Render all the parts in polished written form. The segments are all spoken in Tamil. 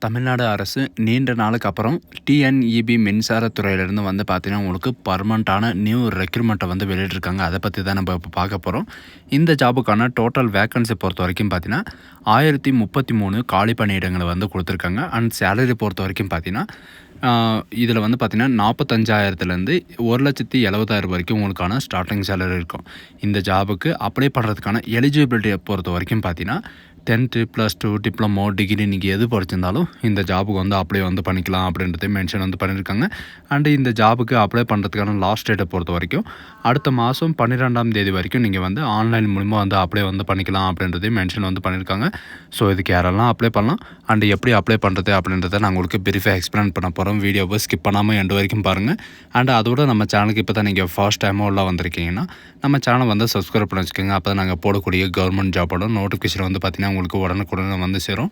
தமிழ்நாடு அரசு நீண்ட நாளுக்கு அப்புறம் டிஎன்இபி மின்சாரத்துறையிலேருந்து வந்து பார்த்தீங்கன்னா உங்களுக்கு பர்மனண்ட்டான நியூ ரெக்ரூட்மெண்ட்டை வந்து வெளியிட்டிருக்காங்க. அதை பற்றி தான் நம்ம இப்போ பார்க்க போகிறோம். இந்த ஜாபுக்கான டோட்டல் வேக்கன்சி பொறுத்த வரைக்கும் பார்த்தீங்கன்னா 1033 காலி பணியிடங்களை வந்து கொடுத்துருக்காங்க. அண்ட் சேலரி பொறுத்த வரைக்கும் பார்த்தீங்கன்னா இதில் வந்து பார்த்தீங்கன்னா 45,000லேருந்து 1,70,000 வரைக்கும் உங்களுக்கான ஸ்டார்டிங் சேலரி இருக்கும். இந்த ஜாபுக்கு அப்ளை பண்ணுறதுக்கான எலிஜிபிலிட்டியை பொறுத்த வரைக்கும் பார்த்தீங்கன்னா 10th +2 டிப்ளமோ டிகிரி நீங்கள் எது படிச்சிருந்தாலும் இந்த ஜாபுக்கு வந்து அப்ளை வந்து பண்ணிக்கலாம் அப்படின்றத மென்ஷன் வந்து பண்ணியிருக்காங்க. அண்டு இந்த ஜாபுக்கு அப்ளை பண்ணுறதுக்கான லாஸ்ட் டேட்டை பொறுத்த வரைக்கும் அடுத்த மாதம் 12ஆம் தேதி வரைக்கும் நீங்கள் வந்து ஆன்லைன் மூலிமா வந்து அப்ளை வந்து பண்ணிக்கலாம் அப்படின்றதையும் மென்ஷன் வந்து பண்ணியிருக்காங்க. ஸோ இதுக்கு யாரெல்லாம் அப்ளை பண்ணலாம் அண்டு எப்படி அப்ளை பண்ணுறது அப்படின்றத நான் உங்களுக்கு பிரீஃபாக எக்ஸ்பிளைன் பண்ண போகிறோம். வீடியோவை ஸ்கிப் பண்ணாமல் எண்டு வரைக்கும் பாருங்கள். அண்டு அதோட நம்ம சேனலுக்கு இப்போ தான் நீங்கள் ஃபர்ஸ்ட் டைமாக உள்ள வந்திருக்கீங்கன்னா நம்ம சேனல் வந்து சப்ஸ்கிரைப் பண்ணி வச்சுக்கோங்க. அப்போ தான் நாங்கள் போடக்கூடிய கவர்மெண்ட் ஜாபோட நோட்டிஃபிகேஷன் வந்து பார்த்திங்கன்னா உங்களுக்கு உடனுக்குடன் வந்து சேரும்.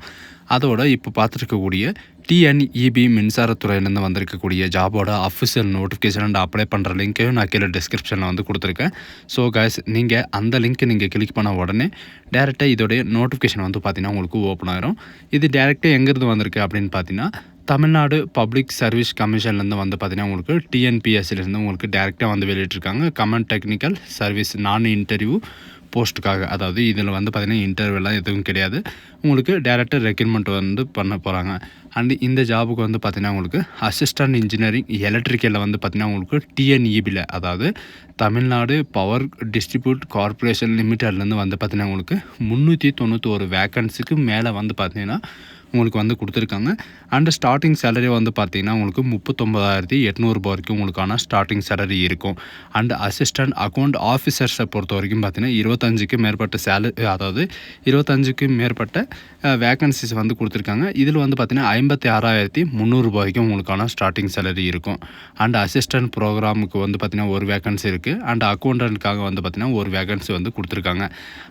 அதோட இப்போ பார்த்துருக்கக்கூடிய டிஎன்இபி மின்சாரத்துறையிலேருந்து வந்திருக்கக்கூடிய ஜாபோட அஃபிஷியல் நோட்டிஃபிகேஷன் அண்ட் அப்ளை பண்ணுற லிங்க்கையும் நான் கீழே டிஸ்கிரிப்ஷனில் வந்து கொடுத்துருக்கேன். ஸோ கைஸ் நீங்கள் அந்த லிங்க்கை நீங்கள் கிளிக் பண்ண உடனே டேரெக்டாக இதோடைய நோட்டிஃபிகேஷன் வந்து பார்த்திங்கன்னா உங்களுக்கு ஓப்பன் ஆயிரும். இது டேரெக்டாக எங்கேருந்து வந்திருக்கு அப்படின்னு பார்த்தீங்கன்னா தமிழ்நாடு பப்ளிக் சர்வீஸ் கமிஷன்லேருந்து வந்து பார்த்திங்கன்னா உங்களுக்கு டிஎன்பிஎஸ்சிலேருந்து உங்களுக்கு டேரெக்டாக வந்து வெளியிட்டிருக்காங்க. கமெண்ட் டெக்னிக்கல் சர்வீஸ் நான் இன்டர்வியூ போஸ்ட்டுக்காக. அதாவது இதில் வந்து பார்த்திங்கன்னா இன்டர்வியூலாம் எதுவும் கிடையாது. உங்களுக்கு டேரெக்டாக ரெக்ரூட்மெண்ட் வந்து பண்ண போகிறாங்க. அண்ட் இந்த ஜாபுக்கு வந்து பார்த்திங்கன்னா உங்களுக்கு அசிஸ்டன்ட் இன்ஜினியரிங் எலக்ட்ரிக்கலில் வந்து பார்த்திங்கன்னா உங்களுக்கு டிஎன்இபியில் அதாவது தமிழ்நாடு பவர் டிஸ்ட்ரிபியூட் கார்ப்பரேஷன் லிமிட்டட்லேருந்து வந்து பார்த்திங்கன்னா உங்களுக்கு 391 வேக்கன்சிக்கு மேலே வந்து பார்த்திங்கன்னா உங்களுக்கு வந்து கொடுத்துருக்காங்க. அண்ட் ஸ்டார்டிங் சேலரி வந்து பார்த்திங்கன்னா உங்களுக்கு 39,800 வரைக்கும் உங்களுக்கான ஸ்டார்டிங் சேலரி இருக்கும். அண்ட் அசிஸ்டன்ட் அக்கௌண்ட் ஆஃபீஸர்ஸை பொறுத்த வரைக்கும் பார்த்திங்கன்னா 25க்கு மேற்பட்ட அதாவது 25க்கு மேற்பட்ட வேக்கன்சிஸ் வந்து கொடுத்துருக்காங்க. இதில் வந்து பார்த்திங்கன்னா 56,300 வரைக்கும் உங்களுக்கான ஸ்டார்டிங் சேலரி இருக்கும். அண்ட் அசிஸ்டன்ட் ப்ரோக்ராமுக்கு வந்து பார்த்திங்கன்னா ஒரு வேக்கன்சி இருக்குது. அண்ட் அக்கௌண்டன்ட்காக வந்து பார்த்திங்கன்னா ஒரு வேக்கன்சி வந்து கொடுத்துருக்காங்க.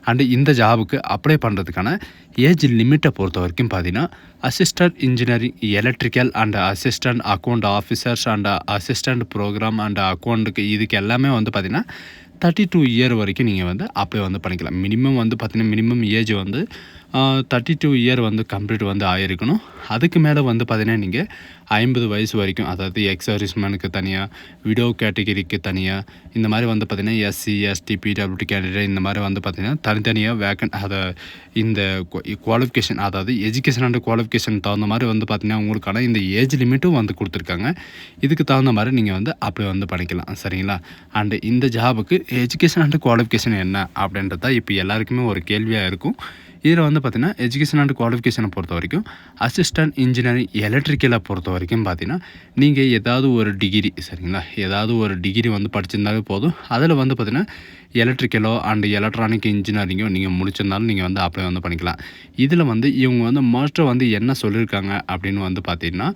அண்டு இந்த ஜாபுக்கு அப்ளை பண்ணுறதுக்கான ஏஜ் லிமிட்டை பொறுத்த வரைக்கும் பார்த்திங்கன்னா assistant engineering electrical and assistant account officers and assistant program and அக்கௌண்ட்டுக்கு இதுக்கு எல்லாமே வந்து பார்த்திங்கன்னா 32 இயர் வரைக்கும் நீங்கள் வந்து அப்ளை வந்து பண்ணிக்கலாம். மினிமம் வந்து பார்த்திங்கன்னா மினிமம் ஏஜ் வந்து 32 இயர் வந்து கம்ப்ளீட் வந்து ஆகிருக்கணும். அதுக்கு மேலே வந்து பார்த்திங்கன்னா நீங்கள் 50 வயசு வரைக்கும் அதாவது எக்ஸ் சர்வீஸ்மேனுக்கு தனியாக விடோ கேட்டகிரிக்கு தனியாக இந்த மாதிரி வந்து பார்த்திங்கன்னா எஸ்சி எஸ்டி பிடபிள்யூடி கேண்டிடேட் இந்த மாதிரி வந்து பார்த்திங்கன்னா தனித்தனியாக அதை இந்த குவாலிஃபிகேஷன் அதாவது எஜுகேஷன் அண்ட் குவாலிஃபிகேஷன் தகுந்த மாதிரி வந்து பார்த்திங்கன்னா உங்களுக்கான இந்த ஏஜ் லிமிட்டும் வந்து கொடுத்துருக்காங்க. இதுக்கு தகுந்த மாதிரி நீங்கள் வந்து அப்ளை வந்து பண்ணிக்கலாம். சரிங்களா? அண்டு இந்த ஜாபுக்கு எஜுகேஷன் அண்ட் குவாலிஃபிகேஷன் என்ன அப்படின்றத இப்போ எல்லாருக்குமே ஒரு கேள்வியாக இருக்கும். இதில் வந்து பார்த்திங்கன்னா எஜுகேஷன் அண்ட் குவாலிஃபிகேஷனை பொறுத்த வரைக்கும் அசிஸ்டன்ட் இன்ஜினியரிங் எலக்ட்ரிக்கலை பொறுத்த வரைக்கும் பார்த்திங்கன்னா நீங்கள் ஏதாவது ஒரு டிகிரி சரிங்களா ஏதாவது ஒரு டிகிரி வந்து படிச்சிருந்தாலே போதும். அதில் வந்து பார்த்திங்கன்னா எலக்ட்ரிக்கலோ அண்டு எலக்ட்ரானிக் இன்ஜினியரிங்கோ நீங்கள் முடிச்சிருந்தாலும் நீங்கள் வந்து அப்ளை வந்து பண்ணிக்கலாம். இதில் வந்து இவங்க வந்து மோஸ்ட்டாக வந்து என்ன சொல்லியிருக்காங்க அப்படின்னு வந்து பார்த்திங்கன்னா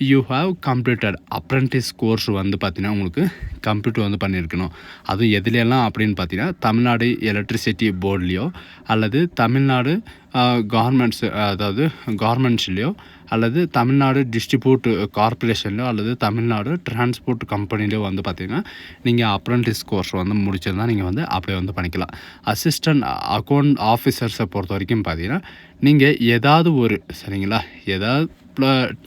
you have completed apprentice course வந்து பார்த்திங்கன்னா உங்களுக்கு கம்ப்ளீட் வந்து பண்ணியிருக்கணும். அதுவும் எதுலையெல்லாம் அப்படின்னு பார்த்தீங்கன்னா தமிழ்நாடு எலக்ட்ரிசிட்டி போர்ட்லேயோ அல்லது தமிழ்நாடு கவர்மெண்ட்ஸ் அதாவது கவர்மெண்ட்ஸ்லேயோ அல்லது தமிழ்நாடு டிஸ்ட்ரிபியூட் கார்ப்பரேஷன்லையோ அல்லது தமிழ்நாடு டிரான்ஸ்போர்ட் கம்பெனிலையோ வந்து பார்த்திங்கன்னா நீங்கள் அப்ரெண்டிஸ் கோர்ஸ் வந்து முடிச்சிருந்தால் நீங்கள் வந்து அப்ளை வந்து பண்ணிக்கலாம். அசிஸ்டன்ட் அக்கௌண்ட் ஆஃபீஸர்ஸை பொறுத்த வரைக்கும் பார்த்திங்கன்னா நீங்கள் ஏதாவது ஒரு சரிங்களா ஏதாவது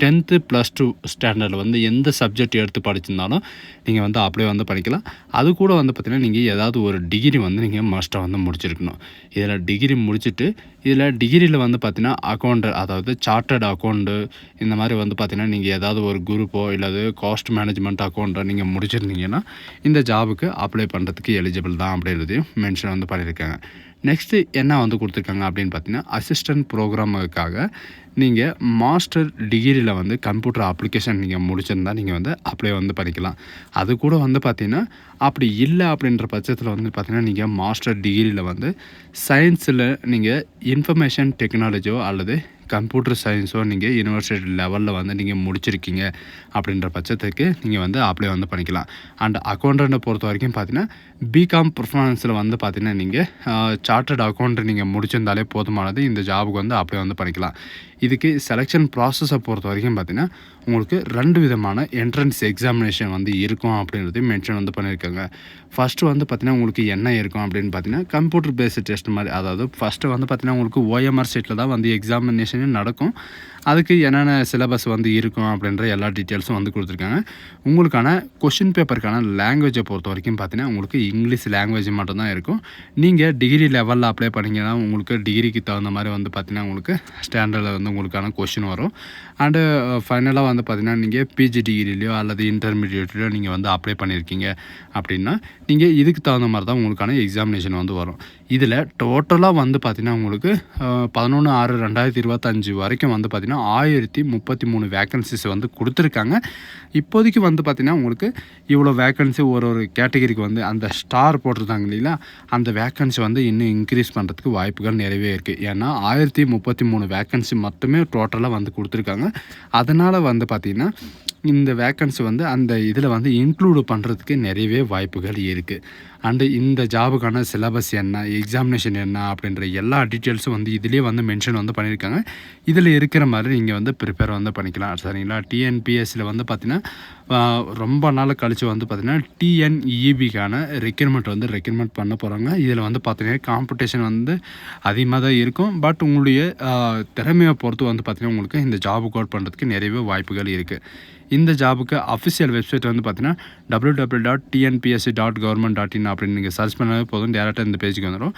10th +2 ஸ்டாண்டர்டில் வந்து எந்த சப்ஜெக்ட் எடுத்து படிச்சிருந்தாலும் நீங்கள் வந்து அப்ளை வந்து பண்ணிக்கலாம். அது கூட வந்து பார்த்திங்கன்னா நீங்கள் ஏதாவது ஒரு டிகிரி வந்து நீங்கள் மஸ்ட்டாக வந்து முடிச்சிருக்கணும். இதில் டிகிரி முடிச்சுட்டு இதில் டிகிரியில் வந்து பார்த்திங்கன்னா அக்கௌண்ட் அதாவது சார்ட்டர்ட் அக்கௌண்ட்டு இந்த மாதிரி வந்து பார்த்திங்கன்னா நீங்கள் ஏதாவது ஒரு குரூப்போ இல்லது காஸ்ட் மேனேஜ்மெண்ட் அக்கௌண்ட்டோ நீங்கள் முடிச்சிருந்தீங்கன்னா இந்த ஜாபுக்கு அப்ளை பண்ணுறதுக்கு எலிஜிபிள் தான் அப்படின்றதையும் மென்ஷன் வந்து பண்ணியிருக்காங்க. நெக்ஸ்ட்டு என்ன வந்து கொடுத்துருக்காங்க அப்படின்னு பார்த்தீங்கன்னா அசிஸ்டன்ட் ப்ரோக்ராமுக்காக நீங்கள் மாஸ்டர் டிகிரியில் வந்து கம்ப்யூட்டர் அப்ளிகேஷன் நீங்கள் முடிச்சிருந்தால் நீங்கள் வந்து அப்ளை வந்து பண்ணிக்கலாம். அது கூட வந்து பார்த்திங்கன்னா அப்படி இல்லை அப்படின்ற பட்சத்தில் வந்து பார்த்திங்கன்னா நீங்கள் மாஸ்டர் டிகிரியில் வந்து சயின்ஸில் நீங்கள் இன்ஃபர்மேஷன் டெக்னாலஜியோ அல்லது கம்ப்யூட்டர் சயின்ஸோ நீங்கள் யூனிவர்சிட்டி லெவலில் வந்து நீங்கள் முடிச்சிருக்கீங்க அப்படின்ற பட்சத்துக்கு நீங்கள் வந்து அப்ளை வந்து பண்ணிக்கலாம். அண்ட் அக்கௌண்டண்ட்டை பொறுத்த வரைக்கும் பார்த்தீங்கன்னா பிகாம் பர்ஃபார்மன்ஸில் வந்து பார்த்திங்கன்னா நீங்கள் சார்ட்டர்ட் அக்கௌண்ட் நீங்கள் முடிச்சிருந்தாலே போதுமானது. இந்த ஜாபுக்கு வந்து அப்ளை வந்து பண்ணிக்கலாம். இதுக்கு செலெக்ஷன் ப்ராசஸை பொறுத்த வரைக்கும் பார்த்திங்கன்னா உங்களுக்கு 2 விதமான என்ட்ரன்ஸ் எக்ஸாமினேஷன் வந்து இருக்கும் அப்படின்றதையும் மென்ஷன் வந்து பண்ணியிருக்காங்க. ஃபஸ்ட்டு வந்து பார்த்திங்கன்னா உங்களுக்கு என்ன இருக்கும் அப்படின்னு பார்த்தீங்கன்னா கம்ப்யூட்டர் பேஸ்டு டெஸ்ட் மாதிரி அதாவது ஃபஸ்ட்டு வந்து பார்த்திங்கன்னா உங்களுக்கு ஓஎம்ஆர் சீட்டில் தான் வந்து எக்ஸாமினேஷன் எக்ஸாமினேஷன் நடக்கும். அதுக்கு என்னென்ன சிலபஸ் வந்து இருக்கும் அப்படின்ற எல்லா டீட்டெயில்ஸும் வந்து கொடுத்துருக்காங்க. உங்களுக்கான கொஷின் பேப்பருக்கான லாங்குவேஜை பொறுத்த வரைக்கும் பார்த்தீங்கன்னா உங்களுக்கு இங்கிலீஷ் லாங்குவேஜ் மட்டும்தான் இருக்கும். நீங்கள் டிகிரி லெவலில் அப்ளை பண்ணிங்கன்னா உங்களுக்கு டிகிரிக்கு தகுந்த மாதிரி வந்து பார்த்தீங்கன்னா உங்களுக்கு ஸ்டாண்டர்டில் வந்து உங்களுக்கான கொஷின் வரும். அண்டு ஃபைனலாக வந்து பார்த்தீங்கன்னா நீங்கள் பிஜி டிகிரிலையோ அல்லது இன்டர்மீடியேட்லையோ நீங்கள் வந்து அப்ளை பண்ணியிருக்கீங்க அப்படின்னா நீங்கள் இதுக்கு தகுந்த மாதிரி தான் உங்களுக்கான எக்ஸாமினேஷன் வந்து வரும். இதில் டோட்டலாக வந்து பார்த்திங்கன்னா உங்களுக்கு 11/6/2025 வரைக்கும் வந்து பார்த்திங்கன்னா 1033 வேக்கன்சிஸ் வந்து கொடுத்துருக்காங்க. இப்போதைக்கு வந்து பார்த்திங்கன்னா உங்களுக்கு இவ்வளோ வேக்கன்சி ஒரு கேட்டகரிக்கு வந்து அந்த ஸ்டார் போட்டிருந்தாங்க இல்லைங்களா, அந்த வேக்கன்சி வந்து இன்னும் இன்க்ரீஸ் பண்ணுறதுக்கு வாய்ப்புகள் நிறையவே இருக்குது. ஏன்னா 1033 வேக்கன்சி மட்டுமே டோட்டலாக வந்து கொடுத்துருக்காங்க. அதனால் வந்து பார்த்திங்கன்னா இந்த வேக்கன்சி வந்து அந்த இதில் வந்து இன்க்ளூடு பண்ணுறதுக்கு நிறையவே வாய்ப்புகள் இருக்குது. அண்டு இந்த ஜாபுக்கான சிலபஸ் என்ன, எக்ஸாமினேஷன் என்ன அப்படின்ற எல்லா டீட்டெயில்ஸும் வந்து இதிலே வந்து மென்ஷன் வந்து பண்ணியிருக்காங்க. இதில் இருக்கிற மாதிரி நீங்கள் வந்து ப்ரிப்பேர் வந்து பண்ணிக்கலாம். சரிங்களா? டிஎன்பிஎஸ்சியில் வந்து பார்த்திங்கன்னா ரொம்ப நாள் கழித்து வந்து பார்த்திங்கன்னா டிஎன்இபிக்கான ரெக்யூர்மெண்ட் பண்ண போகிறாங்க. இதில் வந்து பார்த்திங்கன்னா காம்படிஷன் வந்து அதிகமாக தான் இருக்கும். பட் உங்களுடைய திறமையை பொறுத்து வந்து பார்த்திங்கன்னா உங்களுக்கு இந்த ஜாபுக்கு அவுட் பண்ணுறதுக்கு நிறையவே வாய்ப்புகள் இருக்குது. இந்த ஜாபுக்கு அஃபிஷியல் வெப்சைட் வந்து பார்த்தீங்கன்னா www.tnpsc.government.in அப்படின்னு நீங்கள் சர்ச் பண்ணாலே போதும், டேரெக்டாக இந்த பேஜுக்கு வந்துடும்.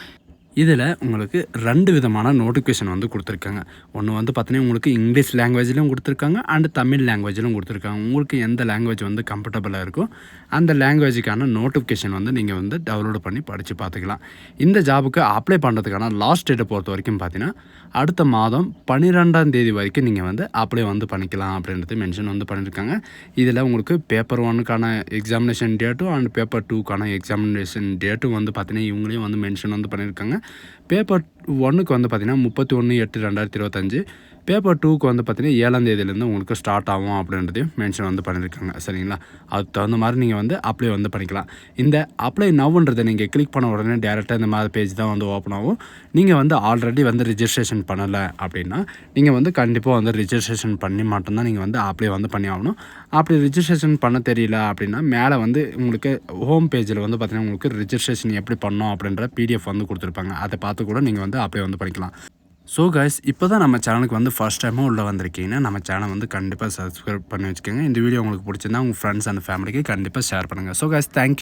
இதில் உங்களுக்கு 2 விதமான நோட்டிஃபிகேஷன் வந்து கொடுத்துருக்காங்க. ஒன்று வந்து பார்த்தீங்கன்னா உங்களுக்கு இங்கிலீஷ் லாங்குவேஜ்லையும் கொடுத்துருக்காங்க அண்டு தமிழ் லாங்குவேஜிலும் கொடுத்துருக்காங்க. உங்களுக்கு எந்த லாங்குவேஜ் வந்து கம்ஃபர்டபுளாக இருக்கோ அந்த லாங்குவேஜுக்கான நோட்டிஃபிகேஷன் வந்து நீங்கள் வந்து டவுன்லோட் பண்ணி படித்து பார்த்துக்கலாம். இந்த ஜாபுக்கு அப்ளை பண்ணுறதுக்கான லாஸ்ட் டேட்டை பொறுத்த வரைக்கும் பார்த்தீங்கன்னா அடுத்த மாதம் 12ஆம் தேதி வரைக்கும் நீங்கள் வந்து அப்ளை வந்து பண்ணிக்கலாம் அப்படின்றது மென்ஷன் வந்து பண்ணியிருக்காங்க. இதில் உங்களுக்கு பேப்பர் 1க்கான எக்ஸாமினேஷன் டேட்டும் அண்ட் பேப்பர் 2க்கான எக்ஸாமினேஷன் டேட்டும் வந்து பார்த்தீங்கன்னா இவங்களையும் வந்து மென்ஷன் வந்து பண்ணியிருக்காங்க. பேப்பர் 1க்கு வந்து பார்த்திங்கன்னா 31/8/2025, பேப்பர் 2க்கு வந்து பார்த்திங்கன்னா 7ஆம் தேதியிலேருந்து உங்களுக்கு ஸ்டார்ட் ஆகும் அப்படின்றதையும் மென்ஷன் வந்து பண்ணியிருக்காங்க. சரிங்களா? அதுக்கு தகுந்த மாதிரி நீங்கள் வந்து அப்ளை வந்து பண்ணிக்கலாம். இந்த அப்ளை நவ்ன்றதை நீங்கள் கிளிக் பண்ண உடனே டேரெக்டாக இந்த மாதிரி பேஜ் தான் வந்து ஓப்பன் ஆகும். நீங்கள் வந்து ஆல்ரெடி வந்து ரிஜிஸ்ட்ரேஷன் பண்ணலை அப்படின்னா நீங்கள் வந்து கண்டிப்பாக வந்து ரிஜிஸ்ட்ரேஷன் பண்ணி மட்டும்தான் நீங்கள் வந்து அப்ளை வந்து பண்ணி ஆகணும். அப்படி ரிஜிஸ்ட்ரேஷன் பண்ண தெரியல அப்படின்னா மேலே வந்து உங்களுக்கு ஹோம் பேஜில் வந்து பார்த்திங்கன்னா உங்களுக்கு ரிஜிஸ்ட்ரேஷன் எப்படி பண்ணோம் அப்படின்ற பிடிஎஃப் வந்து கொடுத்துருப்பாங்க. அதை பார்த்து கூட நீங்கள் வந்து அப்ளை வந்து பண்ணிக்கலாம். ஸோ கைஸ், இப்போ தான் நம்ம சேனலுக்கு வந்து ஃபர்ஸ்ட் டைமாக உள்ளே வந்திருக்கீங்கன்னா நம்ம சேனல் வந்து கண்டிப்பாக சப்ஸ்கிரைப் பண்ணி வச்சுக்கோங்க. இந்த வீடியோ உங்களுக்கு பிடிச்சிருந்தா உங்கள் ஃப்ரெண்ட்ஸ் அண்ட் ஃபேமிலிக்கு கண்டிப்பாக ஷேர் பண்ணுங்கள். So guys, thank you.